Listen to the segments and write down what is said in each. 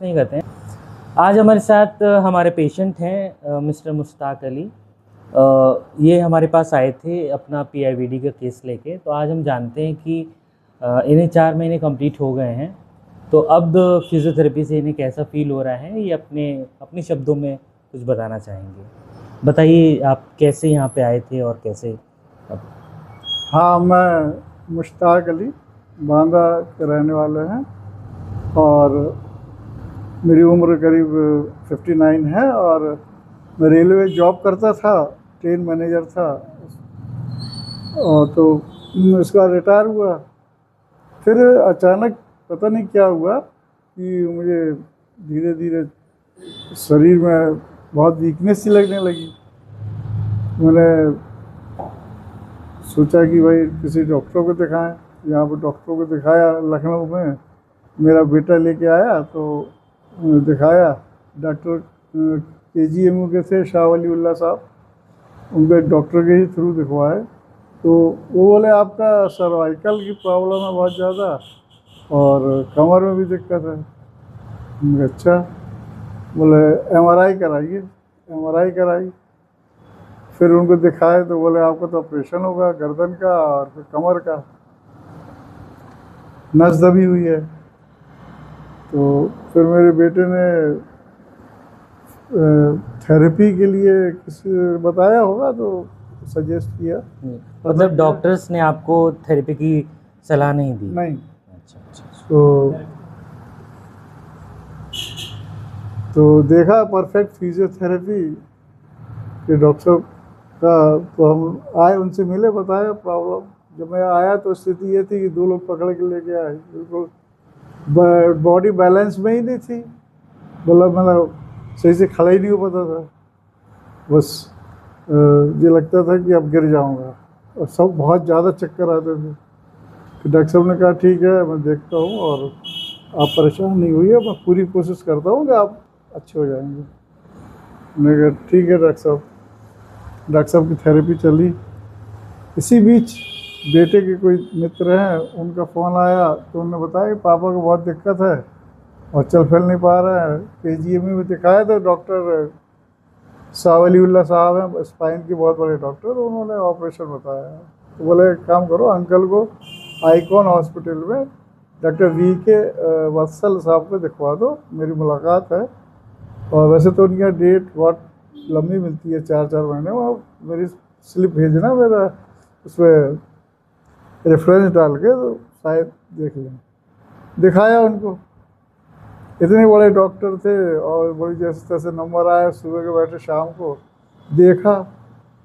नहीं करते हैं। आज हमारे साथ हमारे पेशेंट हैं मिस्टर मुश्ताक अली। ये हमारे पास आए थे अपना पीआईवीडी का केस लेके। तो आज हम जानते हैं कि इन्हें 4 महीने कंप्लीट हो गए हैं, तो अब फिजियोथेरेपी से इन्हें कैसा फील हो रहा है ये अपने शब्दों में कुछ बताना चाहेंगे। बताइए आप कैसे यहाँ पे आए थे और कैसे अब। हाँ, मैं मुश्ताक अली बांदा के रहने वाले हैं और मेरी उम्र करीब 59 है और मैं रेलवे जॉब करता था, ट्रेन मैनेजर था। और तो इसका रिटायर हुआ। फिर अचानक पता नहीं क्या हुआ कि मुझे धीरे धीरे शरीर में बहुत वीकनेस सी लगने लगी। मैंने सोचा कि भाई किसी डॉक्टर को दिखाएं। यहाँ पर डॉक्टर को दिखाया लखनऊ में, मेरा बेटा लेके आया तो दिखाया। डॉक्टर KGMU के थे शाह वलीउल्लाह साहब, उनके डॉक्टर के ही थ्रू दिखवाए। तो वो बोले आपका सर्वाइकल की प्रॉब्लम है बहुत ज़्यादा और कमर में भी दिक्कत है। अच्छा, बोले MRI कराइए। MRI कराई, फिर उनको दिखाए तो बोले आपका तो ऑपरेशन होगा गर्दन का और फिर कमर का, नस दबी हुई है। तो फिर मेरे बेटे ने थेरेपी के लिए किसी बताया होगा तो सजेस्ट किया। मतलब डॉक्टर्स ने आपको थेरेपी की सलाह नहीं दी? नहीं। अच्छा। तो देखा परफेक्ट फिजियोथेरेपी के डॉक्टर का, तो हम आए, उनसे मिले, बताया प्रॉब्लम। जब मैं आया तो स्थिति ये थी कि 2 लोग पकड़ के लेके आए, बिल्कुल बॉडी बैलेंस में ही नहीं थी। मतलब सही से खड़ा ही नहीं हो पाता था, बस ये लगता था कि अब गिर जाऊंगा और सब बहुत ज़्यादा चक्कर आते थे। तो डॉक्टर साहब ने कहा ठीक है मैं देखता हूँ और आप परेशान नहीं हुई है, मैं पूरी कोशिश करता हूँ कि आप अच्छे हो जाएंगे। मैंने कहा ठीक है डॉक्टर साहब। डॉक्टर साहब की थेरेपी चली। इसी बीच बेटे के कोई मित्र हैं, उनका फ़ोन आया तो उन्होंने बताया कि पापा को बहुत दिक्कत है और चल फिर नहीं पा रहा है। KGMU में दिखाया तो डॉक्टर शाह वलीउल्लाह साहब हैं, स्पाइन के बहुत बड़े डॉक्टर, उन्होंने ऑपरेशन बताया। तो बोले एक काम करो, अंकल को आइकॉन हॉस्पिटल में डॉक्टर VK वत्सल साहब को दिखवा दो, मेरी मुलाकात है। और वैसे तो उनकी डेट बहुत लंबी मिलती है, 4-4 महीने। वो मेरी स्लिप भेजना, मेरा उसमें रेफरेंस डाल के तो शायद देख लें। दिखाया उनको, इतने बड़े डॉक्टर थे और बड़ी जैसे तैसे नंबर आया, सुबह के बैठे शाम को देखा।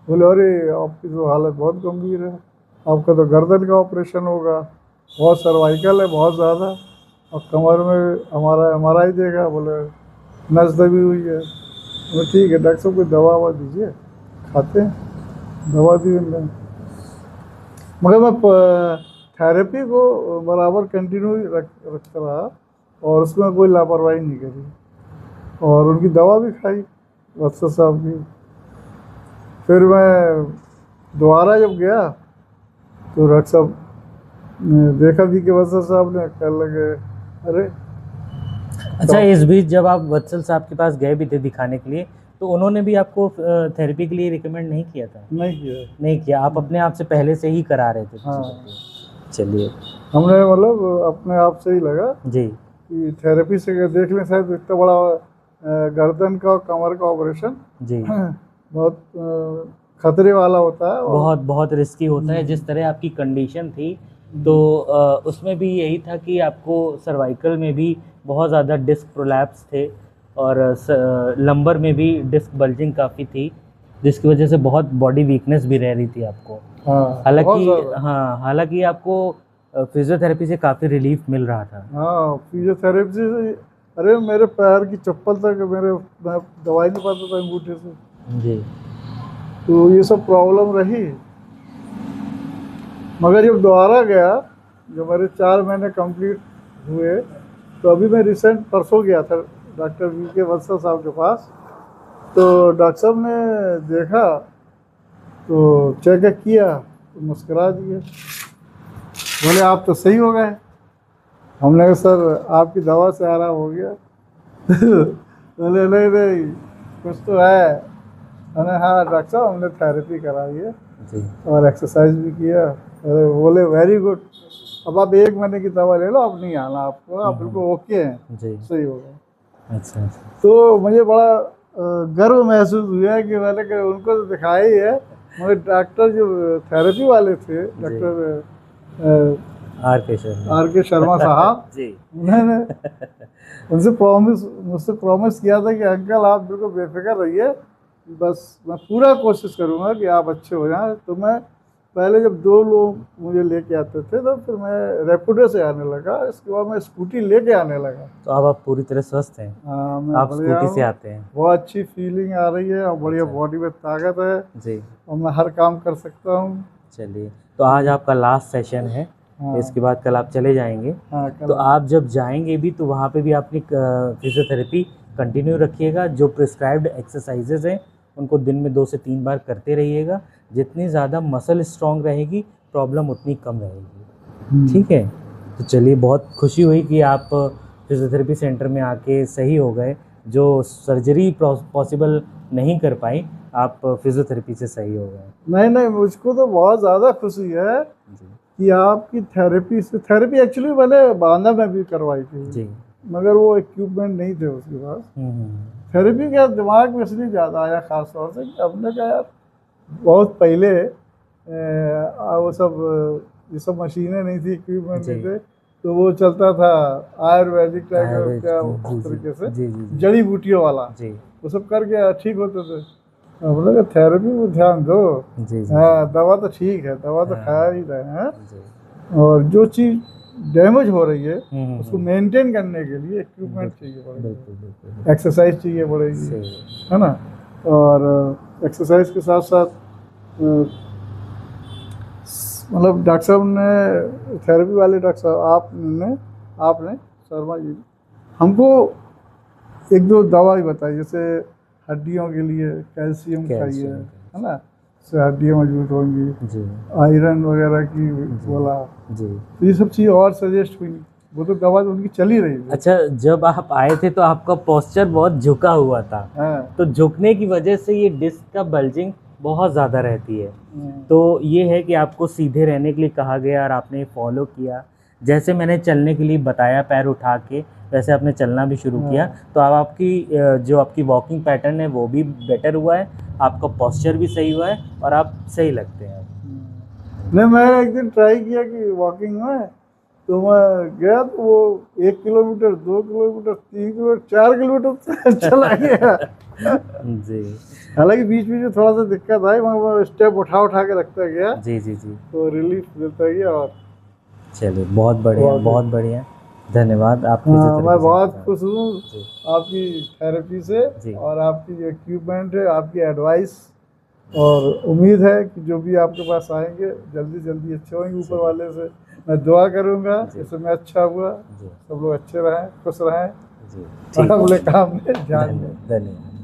बोले अरे आपकी तो हालत बहुत गंभीर है, आपका तो गर्दन का ऑपरेशन होगा, बहुत सर्वाइकल है बहुत ज़्यादा, और कमर में हमारा MRI देगा, बोले नस दबी हुई है। बोले ठीक है डॉक्टर साहब, कोई दवा ववा दीजिए, खाते हैं। दवा दी उन्होंने, मगर मैं थेरेपी को बराबर कंटिन्यू रखता रहा और उसमें कोई लापरवाही नहीं करी और उनकी दवा भी खाई वत्सल साहब की। फिर मैं दोबारा जब गया तो डॉक्टर साहब ने देखा भी कि वत्सल साहब ने कहने लगे अरे। अच्छा, इस बीच जब आप वत्सल साहब के पास गए भी थे दिखाने के लिए, तो उन्होंने भी आपको थेरेपी के लिए रिकमेंड नहीं किया था? नहीं किया, आप अपने आप से पहले से ही करा रहे थे? हाँ। चलिए, हमने मतलब अपने आप से ही लगा जी कि थेरेपी से देख लें, शायद इतना बड़ा गर्दन का और कमर का ऑपरेशन जी बहुत खतरे वाला होता है, बहुत बहुत रिस्की होता है। जिस तरह आपकी कंडीशन थी तो उसमें भी यही था कि आपको सर्वाइकल में भी बहुत ज़्यादा डिस्क प्रोलैप्स थे और लंबर में भी डिस्क बल्जिंग काफ़ी थी, जिसकी वजह से बहुत बॉडी वीकनेस भी रह रही थी आपको। हालांकि आपको फिजियोथेरेपी से काफ़ी रिलीफ मिल रहा था। हाँ, फिजियोथेरेपी से अरे मेरे पैर की चप्पल तक मैं दवाई नहीं पाता था अंगूठे से जी। तो ये सब प्रॉब्लम रही। मगर जब दोबारा गया, जब मेरे 4 महीने कंप्लीट हुए, तो अभी मैं रिसेंट परसों गया था डॉक्टर VK वत्सल साहब के पास। तो डॉक्टर साहब ने देखा तो चेकअप किया तो मुस्कुरा दिए, बोले आप तो सही हो गए। हमने कहा सर आपकी दवा से आराम हो गया। बोले नहीं नहीं कुछ तो है। मैंने हाँ डॉक्टर साहब हमने थेरेपी कराई है जी और एक्सरसाइज भी किया। अरे बोले वेरी गुड, अब आप 1 महीने की दवा ले लो, अब नहीं आना आपको, आप बिल्कुल ओके हैं, जी। सही हो गए। अच्छा अच्छा। तो मुझे बड़ा गर्व महसूस हुआ है कि मैंने कि उनको तो दिखाया ही है, मगर डॉक्टर जो थेरेपी वाले थे, doctor RK Sharma. RK Sharma साहब, जी उन्होंने मुझसे प्रॉमिस किया था कि अंकल आप बिल्कुल बेफिक्र रहिए, बस मैं पूरा कोशिश करूँगा कि आप अच्छे हो जाएं। तो मैं पहले जब 2 लोग मुझे लेके आते थे तो फिर मैं रैपिडो से आने लगा, इसके बाद मैं स्कूटी लेके आने लगा। तो अब आप पूरी तरह स्वस्थ हैं? हाँ मैं आप बढ़िया स्कूटी से हूँ, आते हैं? बहुत अच्छी फीलिंग आ रही है और बढ़िया अच्छा। बॉडी में ताकत है जी और मैं हर काम कर सकता हूँ। चलिए, तो आज आपका लास्ट सेशन है, हाँ इसके बाद कल आप चले जाएंगे। हाँ तो कल आप जब जाएंगे भी तो वहाँ पे भी अपनी फिजियोथेरेपी कंटिन्यू रखिएगा। जो प्रिस्क्राइब्ड एक्सरसाइजेज हैं उनको दिन में 2 से 3 बार करते रहिएगा। जितनी ज़्यादा मसल स्ट्रॉन्ग रहेगी प्रॉब्लम उतनी कम रहेगी। ठीक है, तो चलिए बहुत खुशी हुई कि आप फिजियोथेरेपी सेंटर में आके सही हो गए। जो सर्जरी पॉसिबल नहीं कर पाई, आप फिजियोथेरेपी से सही हो गए। नहीं नहीं, मुझको तो बहुत ज़्यादा खुशी है जी कि आपकी थेरेपी से, थेरेपी एक्चुअली मैंने बांदा में भी करवाई थी, जी। मगर वो इक्विपमेंट नहीं थे उसके पास। हम्म। थेरेपी का दिमाग में इसलिए ज़्यादा आया ख़ास तौर से कि हमने कहा यार बहुत पहले वो सब ये सब मशीनें नहीं थी, इक्विपमेंट नहीं जी। थे, तो वो चलता था आयुर्वेदिक टाइप का, आयुर्वेद, क्या जी उस जी तरीके से जी जी जी जड़ी बूटियों वाला, जी वो सब करके ठीक होते थे। हम लोग थेरेपी में ध्यान दो। जी जी हाँ दवा तो ठीक है, दवा तो हाँ। खा ही रहे हैं, जी। और जो चीज़ डैमेज हो रही है उसको हम्म। मेंटेन करने के लिए इक्विपमेंट बिल्कुल चाहिए पड़ेगी, बिल्कुल बिल्कुल एक्सरसाइज चाहिए पड़ेगी, सही है ना। और एक्सरसाइज के साथ साथ मतलब डॉक्टर साहब ने, थेरेपी वाले डॉक्टर साहब आपने शर्मा जी ने हमको 1-2 दवा ही बताई, जैसे हड्डियों के लिए कैल्शियम खाइए, कैल्शियम है ना, इससे हड्डियाँ मजबूत होंगी, जी आयरन वगैरह की बोला। जी। तो ये सब चीज़ और सजेस्ट हुई, वो तो दवा तो उनकी चल ही रही थी। अच्छा, जब आप आए थे तो आपका पोस्चर बहुत झुका हुआ था, हाँ तो झुकने की वजह से ये डिस्क का बल्जिंग बहुत ज़्यादा रहती है। हाँ। तो ये है कि आपको सीधे रहने के लिए कहा गया और आपने फॉलो किया। जैसे मैंने चलने के लिए बताया पैर उठा के, वैसे आपने चलना भी शुरू किया। तो अब आपकी जो आपकी वॉकिंग पैटर्न है वो भी बेटर हुआ है, आपका पोस्चर भी सही हुआ है और आप सही लगते हैं अब। नहीं मैं एक दिन ट्राई किया कि वॉकिंग में, तो मैं गया तो वो 1 किलोमीटर, 2 किलोमीटर, 3 किलोमीटर, 4 किलोमीटर चला गया। जी हालांकि बीच बीच में थोड़ा सा दिक्कत आई, मगर मैं स्टेप उठा के रखता गया, जी जी जी। तो रिलीफ मिलता गया। और चलिए बहुत बढ़िया बहुत बढ़िया, धन्यवाद आप हाँ फिजियोथेरेपी मैं बहुत सेंटर खुश हूँ जी आपकी थेरेपी से जी। और आपकी जो इक्विपमेंट है, आपकी एडवाइस, और उम्मीद है कि जो भी आपके पास आएंगे जल्दी जल्दी अच्छे होंगे। ऊपर वाले से मैं दुआ करूँगा इससे मैं अच्छा हुआ, जी सब लोग अच्छे रहें, खुश रहें जी और ठीक अपने है, काम में ध्यान दें। धन्यवाद।